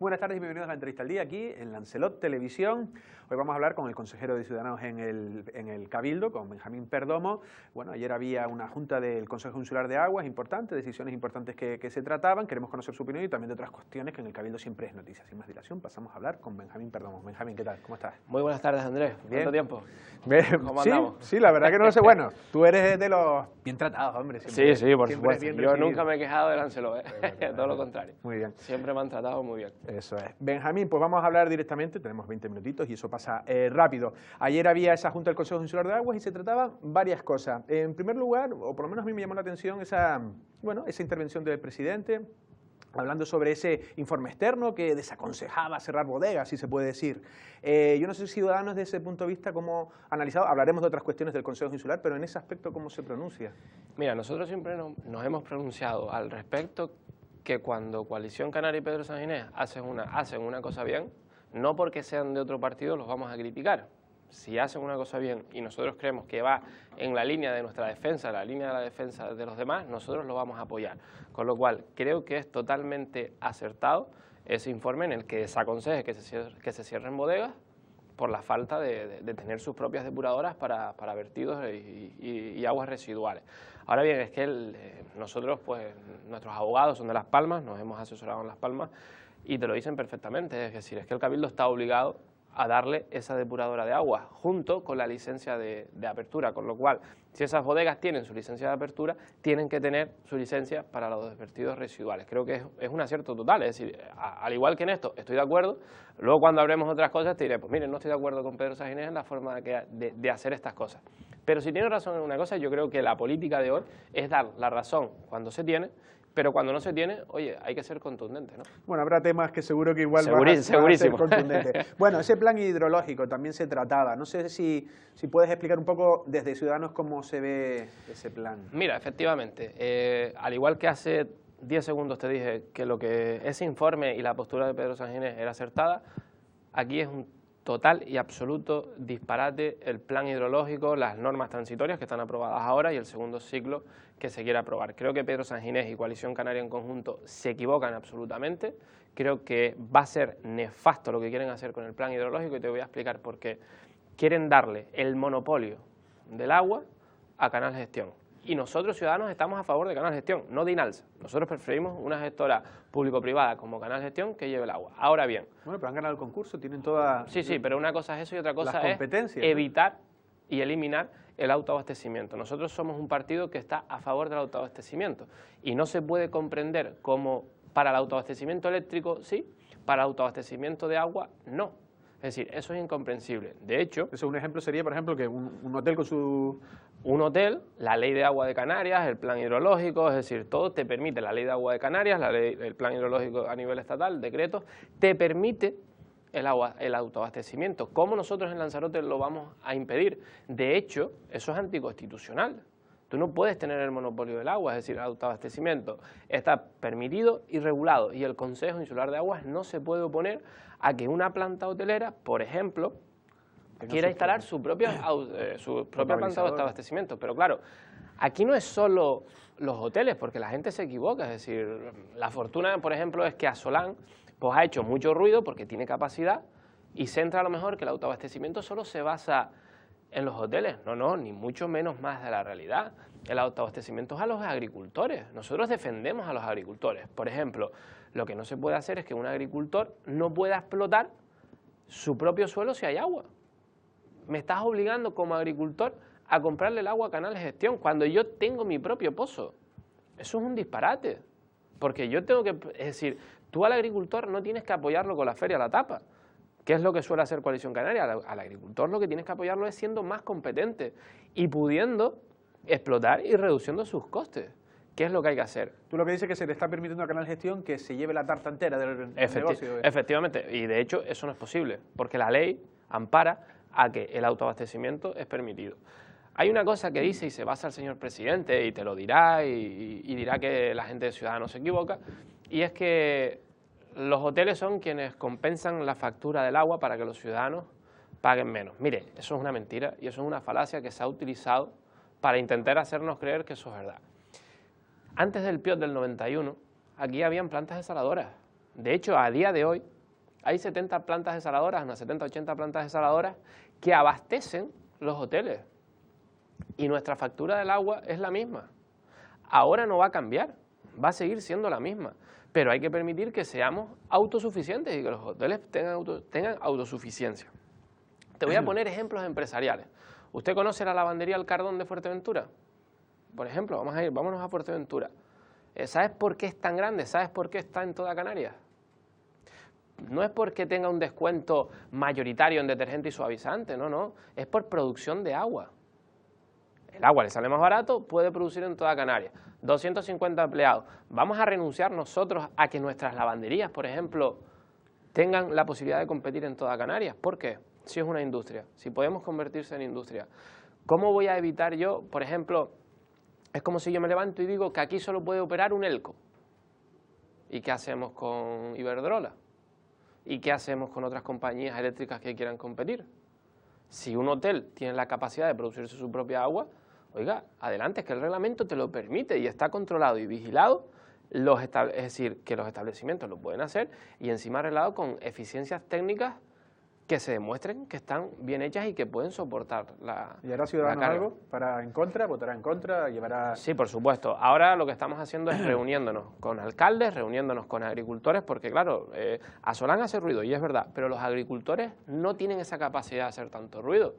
Buenas tardes y bienvenidos a la entrevista al día aquí en Lancelot Televisión. Hoy vamos a hablar con el consejero de Ciudadanos en el Cabildo, con Benjamín Perdomo. Bueno, ayer había una junta del Consejo Insular de Aguas importante, decisiones importantes que se trataban. Queremos conocer su opinión y también de otras cuestiones que en el Cabildo siempre es noticia. Sin más dilación, pasamos a hablar con Benjamín Perdomo. Benjamín, ¿qué tal? ¿Cómo estás? Muy buenas tardes, Andrés. ¿Cuánto tiempo? ¿Cómo sí, andamos? sí, la verdad que no lo sé. Bueno, tú eres de los bien tratados, hombre. Siempre, sí, por supuesto. Yo Yo nunca me he quejado de Lancelot, todo lo contrario. Muy bien. Siempre me han tratado muy bien. Eso es. Benjamín, pues vamos a hablar directamente, tenemos 20 minutitos y eso pasa rápido. Ayer había esa junta del Consejo Insular de Aguas y se trataban varias cosas. En primer lugar, o por lo menos a mí me llamó la atención esa intervención del presidente, hablando sobre ese informe externo que desaconsejaba cerrar bodegas, si se puede decir. Yo no sé si Ciudadanos, desde ese punto de vista, cómo ha analizado, hablaremos de otras cuestiones del Consejo Insular, pero en ese aspecto, ¿cómo se pronuncia? Mira, nosotros siempre nos hemos pronunciado al respecto que cuando Coalición Canaria y Pedro Sanginés hacen una cosa bien, no porque sean de otro partido los vamos a criticar. Si hacen una cosa bien y nosotros creemos que va en la línea de nuestra defensa, la línea de la defensa de los demás, nosotros lo vamos a apoyar. Con lo cual, creo que es totalmente acertado ese informe en el que desaconseje que se cierren bodegas por la falta de tener sus propias depuradoras para vertidos y aguas residuales. Ahora bien, es que nosotros, pues, nuestros abogados son de Las Palmas, nos hemos asesorado en Las Palmas y te lo dicen perfectamente, es decir, es que el Cabildo está obligado a darle esa depuradora de agua junto con la licencia de apertura, con lo cual, si esas bodegas tienen su licencia de apertura, tienen que tener su licencia para los vertidos residuales. Creo que es un acierto total, es decir, al igual que en esto estoy de acuerdo, luego cuando hablemos de otras cosas te diré, pues miren, no estoy de acuerdo con Pedro Sanginés en la forma de hacer estas cosas. Pero si tiene razón en una cosa, yo creo que la política de hoy es dar la razón cuando se tiene, pero cuando no se tiene, oye, hay que ser contundente, ¿no? Bueno, habrá temas que seguro que igual van a ser contundentes. Bueno, ese plan hidrológico también se trataba. No sé si puedes explicar un poco desde Ciudadanos cómo se ve ese plan. Mira, efectivamente, al igual que hace 10 segundos te dije que ese informe y la postura de Pedro Sanginés era acertada, aquí es un total y absoluto disparate el plan hidrológico, las normas transitorias que están aprobadas ahora y el segundo ciclo que se quiere aprobar. Creo que Pedro Sanginés y Coalición Canaria en conjunto se equivocan absolutamente. Creo que va a ser nefasto lo que quieren hacer con el plan hidrológico y te voy a explicar por qué. Quieren darle el monopolio del agua a Canal Gestión. Y nosotros, Ciudadanos, estamos a favor de Canal Gestión, no de INALSA. Nosotros preferimos una gestora público-privada como Canal Gestión que lleve el agua. Ahora bien... Bueno, pero han ganado el concurso, tienen todas... Sí, pero una cosa es eso y otra cosa es competencias, evitar y eliminar el autoabastecimiento. Nosotros somos un partido que está a favor del autoabastecimiento y no se puede comprender cómo para el autoabastecimiento eléctrico sí, para el autoabastecimiento de agua no. Es decir, eso es incomprensible. De hecho... Eso, un ejemplo sería, por ejemplo, que un hotel con su... Un hotel, la ley de agua de Canarias, el plan hidrológico, es decir, todo te permite, la ley de agua de Canarias, el plan hidrológico a nivel estatal, decretos, te permite el autoabastecimiento. ¿Cómo nosotros en Lanzarote lo vamos a impedir? De hecho, eso es anticonstitucional. Tú no puedes tener el monopolio del agua, es decir, el autoabastecimiento está permitido y regulado y el Consejo Insular de Aguas no se puede oponer a que una planta hotelera, por ejemplo, quiera instalar su propia planta de abastecimiento. Pero claro, aquí no es solo los hoteles, porque la gente se equivoca. Es decir, la fortuna, por ejemplo, es que Asolán pues, ha hecho mucho ruido porque tiene capacidad y centra a lo mejor que el autoabastecimiento solo se basa en los hoteles. No, ni mucho menos más de la realidad. El autoabastecimiento es a los agricultores. Nosotros defendemos a los agricultores. Por ejemplo, lo que no se puede hacer es que un agricultor no pueda explotar su propio suelo si hay agua. Me estás obligando como agricultor a comprarle el agua a Canal Gestión cuando yo tengo mi propio pozo. Eso es un disparate, porque yo tengo que, es decir, tú al agricultor no tienes que apoyarlo con la feria a la tapa, que es lo que suele hacer Coalición Canaria. Al agricultor lo que tienes que apoyarlo es siendo más competente y pudiendo explotar y reduciendo sus costes. ¿Qué es lo que hay que hacer? Tú lo que dices es que se le está permitiendo a Canal Gestión que se lleve la tarta entera del negocio. Efectivamente, y de hecho eso no es posible, porque la ley ampara a que el autoabastecimiento es permitido. Hay una cosa que dice y se basa el señor presidente y te lo dirá y dirá que la gente de Ciudadanos se equivoca, y es que los hoteles son quienes compensan la factura del agua para que los ciudadanos paguen menos. Mire, eso es una mentira y eso es una falacia que se ha utilizado para intentar hacernos creer que eso es verdad. Antes del PIOT del 91, aquí habían plantas desaladoras. De hecho, a día de hoy hay 70 plantas desaladoras, unas 70, 80 plantas desaladoras que abastecen los hoteles. Y nuestra factura del agua es la misma. Ahora no va a cambiar, va a seguir siendo la misma. Pero hay que permitir que seamos autosuficientes y que los hoteles tengan autosuficiencia. Te voy a poner ejemplos empresariales. ¿Usted conoce la lavandería El Cardón de Fuerteventura? Por ejemplo, vámonos a Fuerteventura. ¿Sabes por qué es tan grande? ¿Sabes por qué está en toda Canarias? No es porque tenga un descuento mayoritario en detergente y suavizante, no. Es por producción de agua. El agua le sale más barato, puede producir en toda Canarias. 250 empleados. ¿Vamos a renunciar nosotros a que nuestras lavanderías, por ejemplo, tengan la posibilidad de competir en toda Canarias? ¿Por qué? Si es una industria, si podemos convertirse en industria. ¿Cómo voy a evitar yo, por ejemplo, es como si yo me levanto y digo que aquí solo puede operar un Elco? ¿Y qué hacemos con Iberdrola? ¿Y qué hacemos con otras compañías eléctricas que quieran competir? Si un hotel tiene la capacidad de producirse su propia agua, oiga, adelante, es que el reglamento te lo permite y está controlado y vigilado, es decir, que los establecimientos lo pueden hacer y encima arreglado con eficiencias técnicas que se demuestren que están bien hechas y que pueden soportar la ¿Y hará Ciudadanos algo para en contra? ¿Votará en contra? ¿Llevará...? Sí, por supuesto. Ahora lo que estamos haciendo es reuniéndonos con alcaldes, reuniéndonos con agricultores, porque claro, Asolán hace ruido, y es verdad, pero los agricultores no tienen esa capacidad de hacer tanto ruido.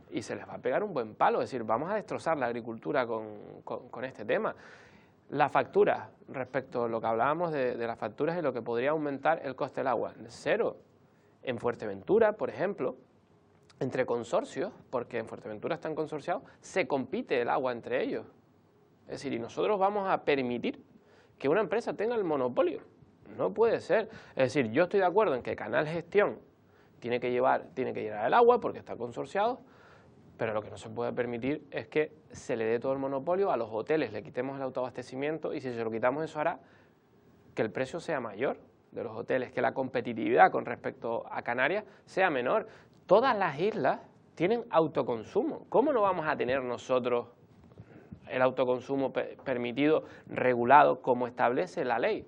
Y se les va a pegar un buen palo, es decir, vamos a destrozar la agricultura con este tema. Las facturas, respecto a lo que hablábamos de las facturas y lo que podría aumentar el coste del agua, cero. En Fuerteventura, por ejemplo, entre consorcios, porque en Fuerteventura están consorciados, se compite el agua entre ellos. Es decir, y nosotros vamos a permitir que una empresa tenga el monopolio. No puede ser. Es decir, yo estoy de acuerdo en que Canal Gestión tiene que llevar el agua porque está consorciado, pero lo que no se puede permitir es que se le dé todo el monopolio a los hoteles, le quitemos el autoabastecimiento y si se lo quitamos eso hará que el precio sea mayor de los hoteles, que la competitividad con respecto a Canarias sea menor. Todas las islas tienen autoconsumo. ¿Cómo no vamos a tener nosotros el autoconsumo permitido, regulado, como establece la ley?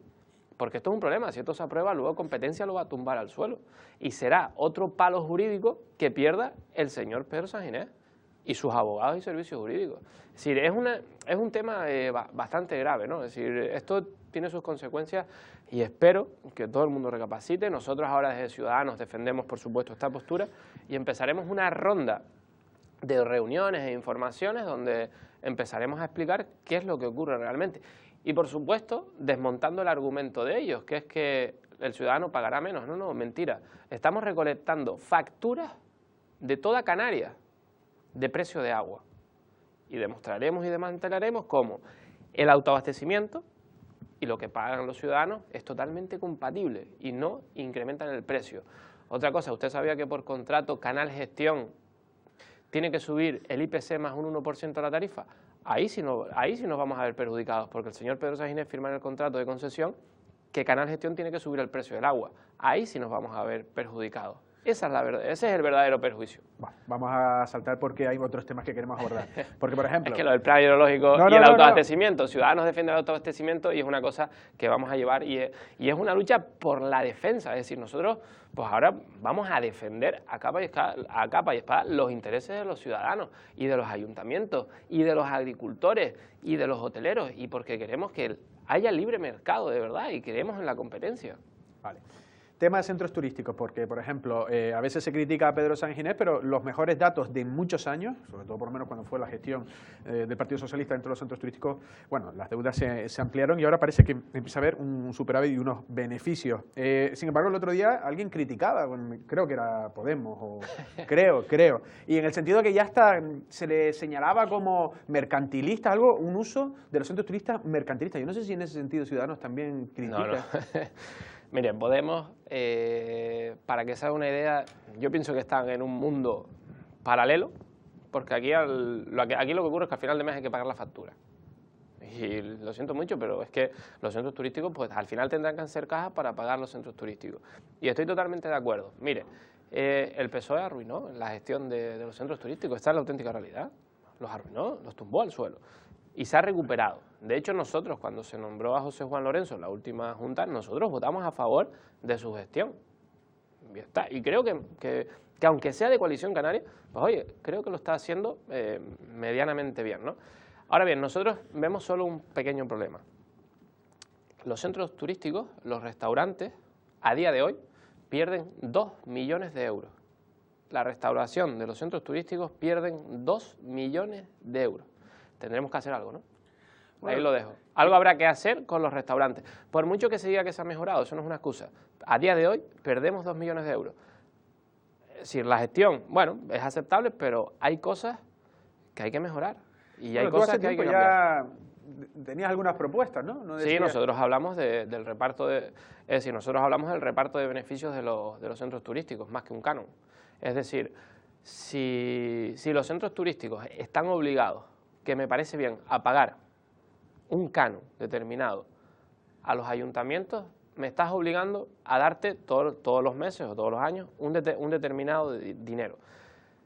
Porque esto es un problema, si esto se aprueba, luego competencia lo va a tumbar al suelo. Y será otro palo jurídico que pierda el señor Pedro Sanginés y sus abogados y servicios jurídicos. Es decir, es un tema bastante grave, ¿no? Es decir, esto tiene sus consecuencias y espero que todo el mundo recapacite. Nosotros ahora desde Ciudadanos defendemos, por supuesto, esta postura y empezaremos una ronda de reuniones e informaciones donde empezaremos a explicar qué es lo que ocurre realmente. Y, por supuesto, desmontando el argumento de ellos, que es que el ciudadano pagará menos. No, mentira. Estamos recolectando facturas de toda Canarias de precio de agua. Y demostraremos y desmantelaremos cómo el autoabastecimiento y lo que pagan los ciudadanos es totalmente compatible y no incrementan el precio. Otra cosa, ¿usted sabía que por contrato Canal Gestión tiene que subir el IPC más un 1% de la tarifa? Ahí sí nos vamos a ver perjudicados, porque el señor Pedro Sanginés firma en el contrato de concesión que Canal Gestión tiene que subir el precio del agua. Ahí sí nos vamos a ver perjudicados. Esa es la verdad, ese es el verdadero perjuicio. Bueno, vamos a saltar porque hay otros temas que queremos abordar. Porque, por ejemplo... Es que lo del plan hidrológico y el autoabastecimiento, Ciudadanos defienden el autoabastecimiento y es una cosa que vamos a llevar y es una lucha por la defensa. Es decir, nosotros pues ahora vamos a defender a capa y espada los intereses de los ciudadanos y de los ayuntamientos y de los agricultores y de los hoteleros y porque queremos que haya libre mercado de verdad y creemos en la competencia. Vale. Tema de centros turísticos, porque, por ejemplo, a veces se critica a Pedro Sanginés, pero los mejores datos de muchos años, sobre todo por lo menos cuando fue la gestión del Partido Socialista dentro de los centros turísticos, bueno, las deudas se ampliaron y ahora parece que empieza a haber un superávit y unos beneficios. Sin embargo, el otro día alguien criticaba, creo que era Podemos, o creo, y en el sentido que ya hasta se le señalaba como mercantilista, un uso de los centros turistas mercantilistas. Yo no sé si en ese sentido Ciudadanos también critica. No. Miren, Podemos, para que se haga una idea, yo pienso que están en un mundo paralelo, porque aquí lo que ocurre es que al final de mes hay que pagar la factura. Y lo siento mucho, pero es que los centros turísticos, pues al final tendrán que hacer cajas para pagar los centros turísticos. Y estoy totalmente de acuerdo. Mire, el PSOE arruinó la gestión de los centros turísticos, esta es la auténtica realidad. Los arruinó, los tumbó al suelo. y se ha recuperado. De hecho, nosotros, cuando se nombró a José Juan Lorenzo en la última junta, nosotros votamos a favor de su gestión. Y, está. Y creo que aunque sea de Coalición Canaria, pues oye, creo que lo está haciendo medianamente bien, ¿no? Ahora bien, nosotros vemos solo un pequeño problema. Los centros turísticos, los restaurantes, a día de hoy, pierden 2 millones de euros. La restauración de los centros turísticos pierden 2 millones de euros. Tendremos que hacer algo, ¿no? Bueno, ahí lo dejo. Algo habrá que hacer con los restaurantes. Por mucho que se diga que se ha mejorado, eso no es una excusa. A día de hoy perdemos 2 millones de euros. Es decir, la gestión, bueno, es aceptable, pero hay cosas que hay que mejorar. Y hay cosas que hay que cambiar. Tenías algunas propuestas, ¿no? ¿No decías? Sí, nosotros hablamos del reparto de... Es decir, nosotros hablamos del reparto de beneficios de los centros turísticos, más que un canon. Es decir, si los centros turísticos están obligados, que me parece bien, a pagar un canon determinado a los ayuntamientos, me estás obligando a darte todos los meses o todos los años un determinado dinero.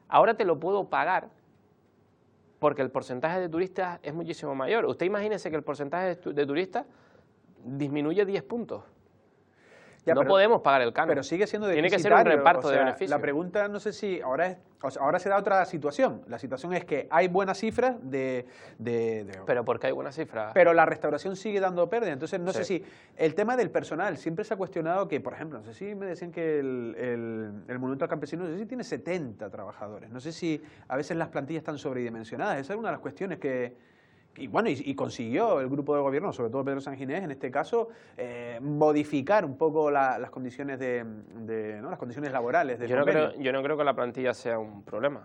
Ahora te lo puedo pagar porque el porcentaje de turistas es muchísimo mayor. Usted imagínese que el porcentaje de turistas disminuye 10 puntos. Ya, no podemos pagar el canon. Pero sigue siendo Tiene que ser un reparto de beneficios. La pregunta, no sé si ahora se da otra situación. La situación es que hay buenas cifras Pero ¿por qué hay buenas cifras? Pero la restauración sigue dando pérdida. Entonces, no sé si el tema del personal, siempre se ha cuestionado que, por ejemplo, no sé si me decían que el Monumento al Campesino, no sé si tiene 70 trabajadores. No sé si a veces las plantillas están sobredimensionadas. Esa es una de las cuestiones que... Y bueno, y consiguió el grupo de gobierno, sobre todo Pedro Sanginés, en este caso, modificar un poco las condiciones ¿no? las condiciones laborales del convenio. Yo no creo que la plantilla sea un problema,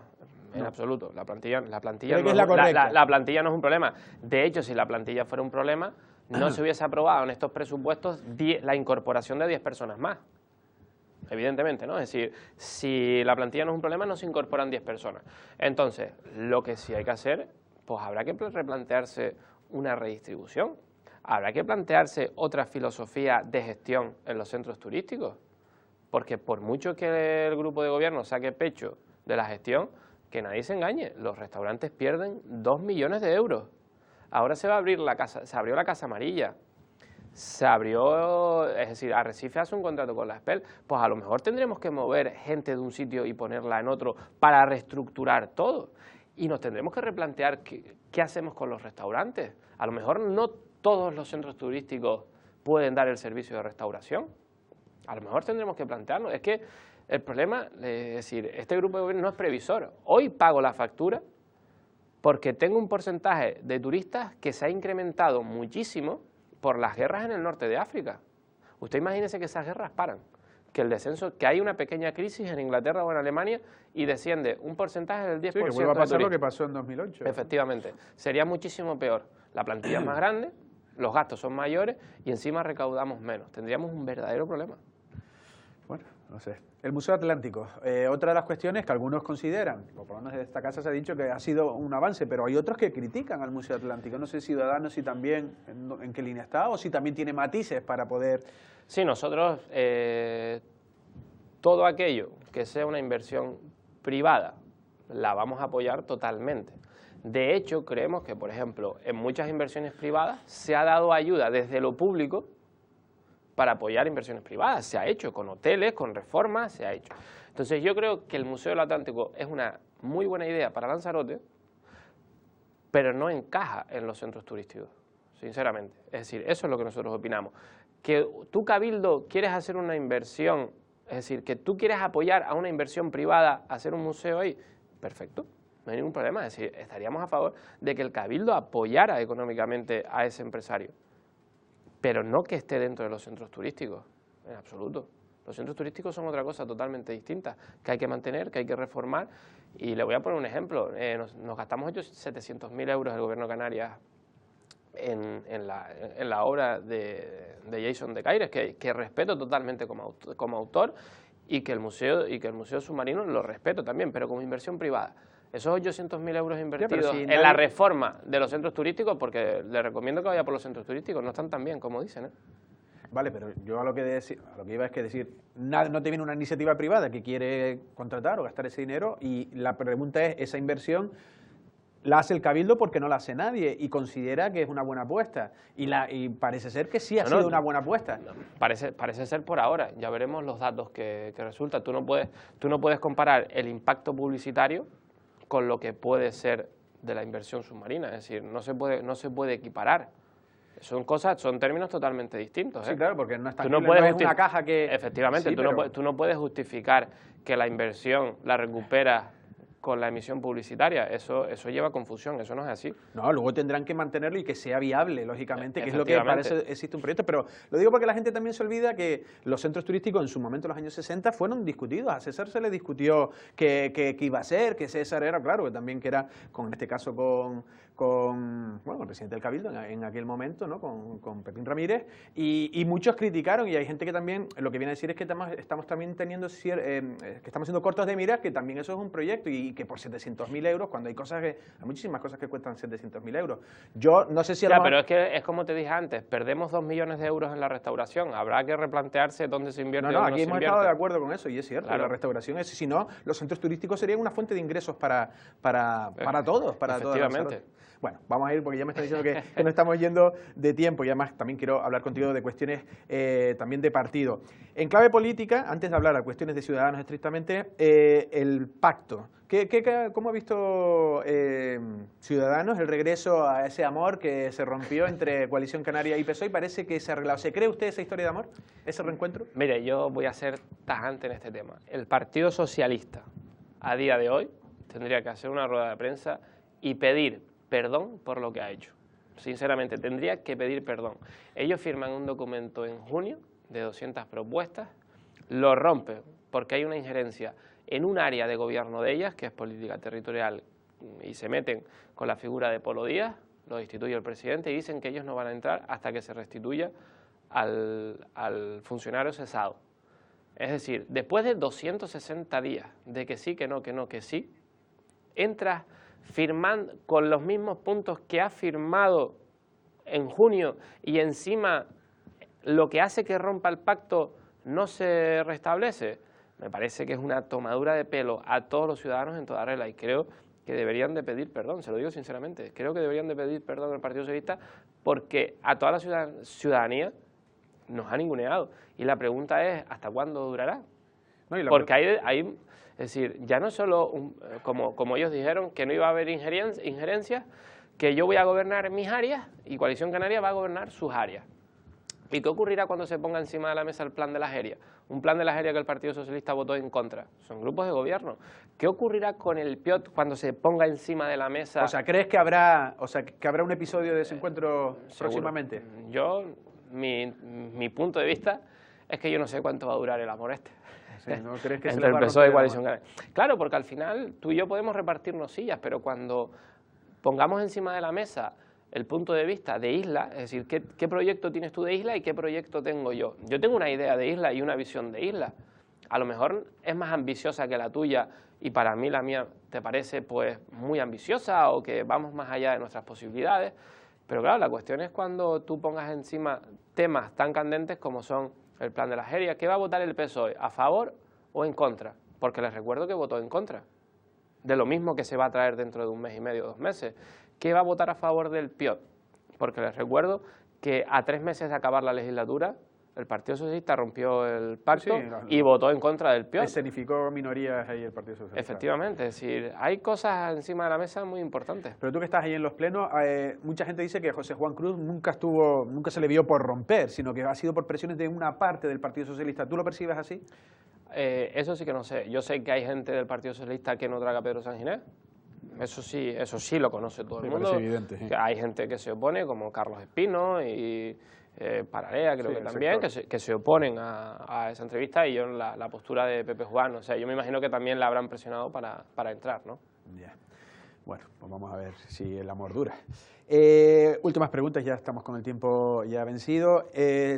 en absoluto. La plantilla no es un problema. De hecho, si la plantilla fuera un problema, no se hubiese aprobado en estos presupuestos la incorporación de 10 personas más. Evidentemente, ¿no? Es decir, si la plantilla no es un problema, no se incorporan 10 personas. Entonces, lo que sí hay que hacer, pues habrá que replantearse una redistribución, habrá que plantearse otra filosofía de gestión en los centros turísticos, porque por mucho que el grupo de gobierno saque pecho de la gestión, que nadie se engañe, los restaurantes pierden 2 millones de euros. Ahora se va a abrir se abrió la Casa Amarilla, se abrió, es decir, Arrecife hace un contrato con la SPEL, pues a lo mejor tendremos que mover gente de un sitio y ponerla en otro para reestructurar todo. Y nos tendremos que replantear qué hacemos con los restaurantes. A lo mejor no todos los centros turísticos pueden dar el servicio de restauración. A lo mejor tendremos que plantearnos. Es que el problema, es decir, este grupo de gobierno no es previsor. Hoy pago la factura porque tengo un porcentaje de turistas que se ha incrementado muchísimo por las guerras en el norte de África. Usted imagínese que esas guerras paran. Que el descenso, que hay una pequeña crisis en Inglaterra o en Alemania y desciende un porcentaje del 10%. Sí, que vuelva a pasar lo que pasó en 2008. Efectivamente. Sería muchísimo peor. La plantilla es más grande, los gastos son mayores y encima recaudamos menos. Tendríamos un verdadero problema. Bueno, no sé. El Museo Atlántico. Otra de las cuestiones que algunos consideran, o por lo menos de esta casa se ha dicho que ha sido un avance, pero hay otros que critican al Museo Atlántico. No sé, Ciudadanos, si también, en qué línea está, o si también tiene matices para poder... Sí, nosotros, todo aquello que sea una inversión privada, la vamos a apoyar totalmente. De hecho, creemos que, por ejemplo, en muchas inversiones privadas se ha dado ayuda desde lo público para apoyar inversiones privadas. Se ha hecho con hoteles, con reformas, se ha hecho. Entonces, yo creo que el Museo del Atlántico es una muy buena idea para Lanzarote, pero no encaja en los centros turísticos, sinceramente. Es decir, eso es lo que nosotros opinamos. Que tú, Cabildo, quieres hacer una inversión, es decir, que tú quieres apoyar a una inversión privada, hacer un museo ahí, perfecto, no hay ningún problema. Es decir, estaríamos a favor de que el Cabildo apoyara económicamente a ese empresario, pero no que esté dentro de los centros turísticos, en absoluto. Los centros turísticos son otra cosa totalmente distinta, que hay que mantener, que hay que reformar, y le voy a poner un ejemplo. Nos gastamos 700.000 euros el Gobierno de Canarias en la obra de Jason de Caires, que respeto totalmente como autor y que el Museo Submarino lo respeto también, pero como inversión privada. Esos 800.000 euros invertidos en la reforma de los centros turísticos, porque le recomiendo que vaya por los centros turísticos, no están tan bien como dicen, ¿eh? Vale, pero yo a lo que iba es que decir, no te viene una iniciativa privada que quiere contratar o gastar ese dinero y la pregunta es, esa inversión la hace el Cabildo porque no la hace nadie y considera que es una buena apuesta. Y parece ser que sí ha sido una buena apuesta. Parece ser por ahora. Ya veremos los datos que resultan. Tú no puedes comparar el impacto publicitario con lo que puede ser de la inversión submarina. Es decir, no se puede equiparar. Son términos totalmente distintos. Sí, claro, porque no es una caja que... Efectivamente, sí, tú no puedes justificar que la inversión la recuperas con la emisión publicitaria. Eso lleva confusión, eso no es así. No, luego tendrán que mantenerlo y que sea viable, lógicamente, que es lo que parece existe un proyecto. Pero lo digo porque la gente también se olvida que los centros turísticos en su momento, en los años 60, fueron discutidos. A César se le discutió qué iba a ser, que César era, claro, que también que era, en este caso con el presidente del Cabildo en aquel momento, ¿no? con Pepín Ramírez, y muchos criticaron, y hay gente que también, lo que viene a decir es que estamos también teniendo, que estamos siendo cortos de miras, que también eso es un proyecto, y que por 700.000 euros, cuando hay muchísimas cosas que cuestan 700.000 euros. Yo no sé si... pero es que es como te dije antes, perdemos 2 millones de euros en la restauración, habrá que replantearse dónde se invierte. No, aquí hemos estado de acuerdo con eso, y es cierto, claro. La restauración si no, los centros turísticos serían una fuente de ingresos para todos, para todos. Efectivamente. Bueno, vamos a ir porque ya me están diciendo que nos estamos yendo de tiempo y además también quiero hablar contigo de cuestiones también de partido. En clave política, antes de hablar a cuestiones de Ciudadanos estrictamente, el pacto. ¿Cómo ha visto Ciudadanos el regreso a ese amor que se rompió entre Coalición Canaria y PSOE y parece que se ha arreglado? ¿Se cree usted esa historia de amor, ese reencuentro? Mire, yo voy a ser tajante en este tema. El Partido Socialista, a día de hoy, tendría que hacer una rueda de prensa y pedir perdón por lo que ha hecho. Sinceramente, tendría que pedir perdón. Ellos firman un documento en junio de 200 propuestas, lo rompen porque hay una injerencia en un área de gobierno de ellas, que es política territorial, y se meten con la figura de Polo Díaz, lo destituye el presidente y dicen que ellos no van a entrar hasta que se restituya al funcionario cesado. Es decir, después de 260 días de que sí, que no, que sí, entras firmando con los mismos puntos que ha firmado en junio y encima lo que hace que rompa el pacto no se restablece. Me parece que es una tomadura de pelo a todos los ciudadanos en toda regla y creo que deberían de pedir perdón, se lo digo sinceramente, creo que deberían de pedir perdón al Partido Socialista porque a toda la ciudadanía nos ha ninguneado y la pregunta es ¿hasta cuándo durará? Porque hay es decir, ya no solo, como ellos dijeron, que no iba a haber injerencias, que yo voy a gobernar mis áreas y Coalición Canaria va a gobernar sus áreas. ¿Y qué ocurrirá cuando se ponga encima de la mesa el plan de la Jeria? Un plan de la Jeria que el Partido Socialista votó en contra. Son grupos de gobierno. ¿Qué ocurrirá con el PIOT cuando se ponga encima de la mesa? O sea, ¿crees que habrá un episodio de ese encuentro próximamente? Mi punto de vista es que yo no sé cuánto va a durar el amor este. Sí, ¿no crees que entre el PSOE y Coalición Canaria? Claro, porque al final tú y yo podemos repartirnos sillas, pero cuando pongamos encima de la mesa el punto de vista de isla, es decir, ¿qué proyecto tienes tú de isla y qué proyecto tengo yo? Yo tengo una idea de isla y una visión de isla. A lo mejor es más ambiciosa que la tuya y para mí la mía te parece pues muy ambiciosa o que vamos más allá de nuestras posibilidades, pero claro, la cuestión es cuando tú pongas encima temas tan candentes como son el plan de la Jeria. ¿Qué va a votar el PSOE? ¿A favor o en contra? Porque les recuerdo que votó en contra de lo mismo que se va a traer dentro de un mes y medio, 2 meses. ¿Qué va a votar a favor del PIOT? Porque les recuerdo que a 3 meses de acabar la legislatura, el Partido Socialista rompió el pacto y votó en contra del PIOT. Escenificó minorías ahí el Partido Socialista. Efectivamente, es decir, hay cosas encima de la mesa muy importantes. Pero tú que estás ahí en los plenos, mucha gente dice que José Juan Cruz nunca se le vio por romper, sino que ha sido por presiones de una parte del Partido Socialista. ¿Tú lo percibes así? Eso sí que no sé. Yo sé que hay gente del Partido Socialista que no traga a Pedro Sanginés. Eso sí lo conoce todo el mundo. Parece evidente, sí. Hay gente que se opone, como Carlos Espino y Paralea, creo que también, que se oponen a esa entrevista y yo en la postura de Pepe Juan. O sea, yo me imagino que también la habrán presionado para entrar, ¿no? Ya. Bueno, pues vamos a ver si el amor dura. Últimas preguntas, ya estamos con el tiempo ya vencido.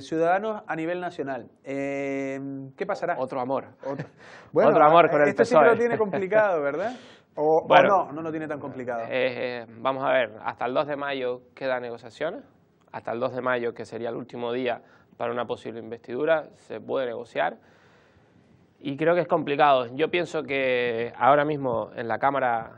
Ciudadanos a nivel nacional, ¿qué pasará? Otro amor. Bueno, otro amor con el PSOE. Este sí que lo tiene complicado, ¿verdad? O no lo tiene tan complicado. Vamos a ver, hasta el 2 de mayo quedan negociaciones, hasta el 2 de mayo, que sería el último día para una posible investidura, se puede negociar. Y creo que es complicado. Yo pienso que ahora mismo en la Cámara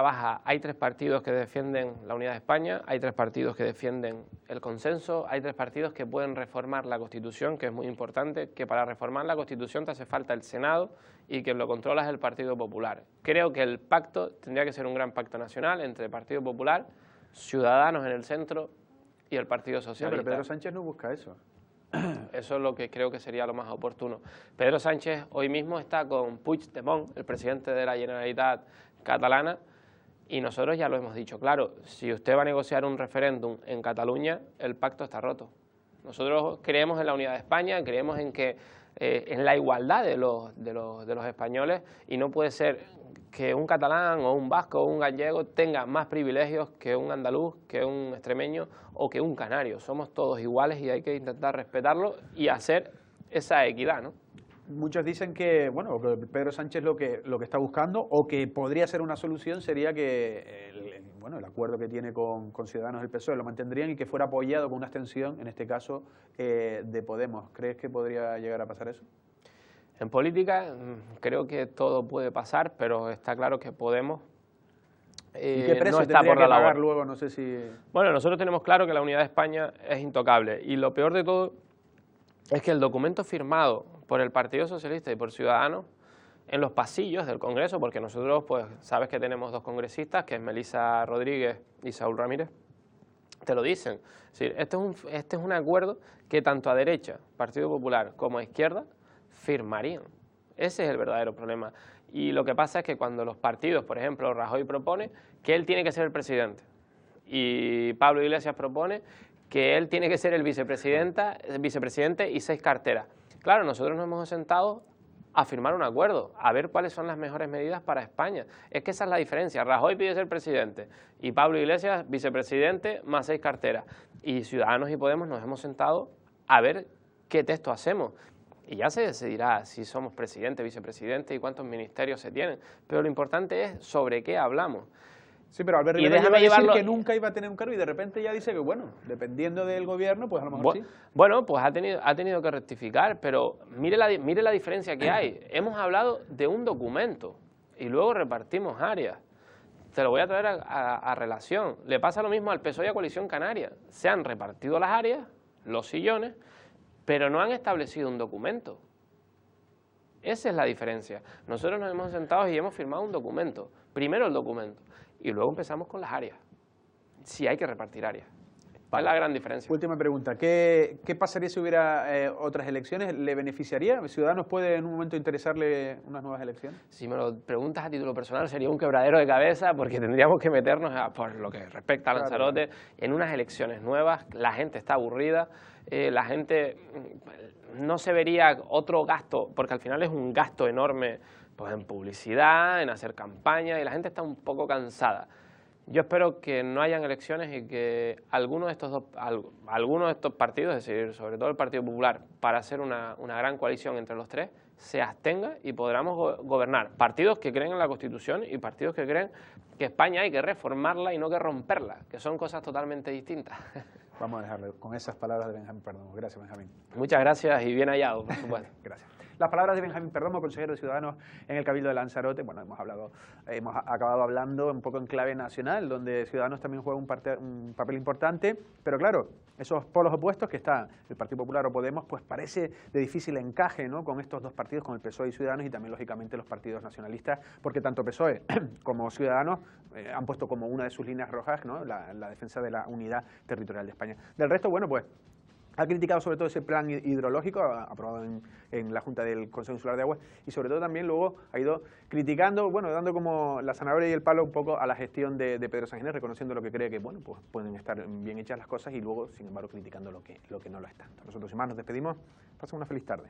Baja hay 3 partidos que defienden la unidad de España, hay 3 partidos que defienden el consenso, hay 3 partidos que pueden reformar la Constitución, que es muy importante, que para reformar la Constitución te hace falta el Senado y quien lo controla es el Partido Popular. Creo que el pacto tendría que ser un gran pacto nacional entre el Partido Popular, Ciudadanos en el centro y el Partido Socialista. Pero Pedro Sánchez no busca eso. Eso es lo que creo que sería lo más oportuno. Pedro Sánchez hoy mismo está con Puigdemont, el presidente de la Generalitat catalana, y nosotros ya lo hemos dicho claro, si usted va a negociar un referéndum en Cataluña, el pacto está roto. Nosotros creemos en la unidad de España, creemos en la igualdad de los españoles, y no puede ser que un catalán o un vasco o un gallego tenga más privilegios que un andaluz, que un extremeño o que un canario. Somos todos iguales y hay que intentar respetarlo y hacer esa equidad, ¿no? Muchos dicen que, bueno, que Pedro Sánchez lo que está buscando, o que podría ser una solución, sería que el acuerdo que tiene con Ciudadanos del PSOE lo mantendrían y que fuera apoyado con una abstención, en este caso, de Podemos. ¿Crees que podría llegar a pasar eso? En política creo que todo puede pasar, pero está claro que Podemos ¿Y qué precio no está por la que pagar labor. luego? No sé si... Bueno, nosotros tenemos claro que la unidad de España es intocable, y lo peor de todo es que el documento firmado por el Partido Socialista y por Ciudadanos en los pasillos del Congreso, porque nosotros, pues, sabes que tenemos 2 congresistas, que es Melissa Rodríguez y Saúl Ramírez, te lo dicen. Es decir, este es un acuerdo que tanto a derecha, Partido Popular, como a izquierda, firmarían. Ese es el verdadero problema. Y lo que pasa es que cuando los partidos, por ejemplo, Rajoy propone que él tiene que ser el presidente y Pablo Iglesias propone que él tiene que ser el vicepresidente y 6 carteras. Claro, nosotros nos hemos sentado a firmar un acuerdo, a ver cuáles son las mejores medidas para España. Es que esa es la diferencia. Rajoy pide ser presidente y Pablo Iglesias vicepresidente más 6 carteras. Y Ciudadanos y Podemos nos hemos sentado a ver qué texto hacemos. Y ya se decidirá si somos presidente, vicepresidente y cuántos ministerios se tienen. Pero lo importante es sobre qué hablamos. Sí, pero Albert Rivera iba a decir que nunca iba a tener un cargo y de repente ya dice que, bueno, dependiendo del gobierno, pues a lo mejor sí. Bueno, pues ha tenido que rectificar, pero mire la diferencia que hay. Hemos hablado de un documento y luego repartimos áreas. Te lo voy a traer a relación. Le pasa lo mismo al PSOE y a Coalición Canaria. Se han repartido las áreas, los sillones, pero no han establecido un documento. Esa es la diferencia. Nosotros nos hemos sentado y hemos firmado un documento. Primero el documento y luego empezamos con las áreas. Si hay que repartir áreas. Vale. Es la gran diferencia. Última pregunta. ¿Qué pasaría si hubiera otras elecciones? ¿Le beneficiaría? ¿Ciudadanos puede en un momento interesarle unas nuevas elecciones? Si me lo preguntas a título personal sería un quebradero de cabeza, porque tendríamos que meternos, por lo que respecta a Lanzarote, en unas elecciones nuevas. La gente está aburrida, la gente no se vería otro gasto, porque al final es un gasto enorme, pues, en publicidad, en hacer campaña, y la gente está un poco cansada. Yo espero que no hayan elecciones y que algunos de estos partidos, es decir, sobre todo el Partido Popular, para hacer una gran coalición entre los 3, se abstenga y podamos gobernar. Partidos que creen en la Constitución y partidos que creen que España hay que reformarla y no que romperla, que son cosas totalmente distintas. Vamos a dejarlo con esas palabras de Benjamín Perdomo. Gracias, Benjamín. Muchas gracias y bien hallado, por supuesto. Gracias. Las palabras de Benjamín Perdomo, consejero de Ciudadanos en el Cabildo de Lanzarote. Bueno, hemos acabado hablando un poco en clave nacional, donde Ciudadanos también juega un papel importante, pero claro, esos polos opuestos que está el Partido Popular o Podemos, pues parece de difícil encaje, ¿no?, con estos 2 partidos, con el PSOE y Ciudadanos, y también lógicamente los partidos nacionalistas, porque tanto PSOE como Ciudadanos han puesto como una de sus líneas rojas, ¿no?, la defensa de la unidad territorial de España. Del resto, bueno, pues ha criticado sobre todo ese plan hidrológico aprobado en la Junta del Consejo Insular de Aguas, y sobre todo también luego ha ido criticando, bueno, dando como la zanahoria y el palo un poco a la gestión de Pedro Sánchez, reconociendo lo que cree que, bueno, pues pueden estar bien hechas las cosas y luego, sin embargo, criticando lo que no lo está. Nosotros sin más nos despedimos. Pasen una feliz tarde.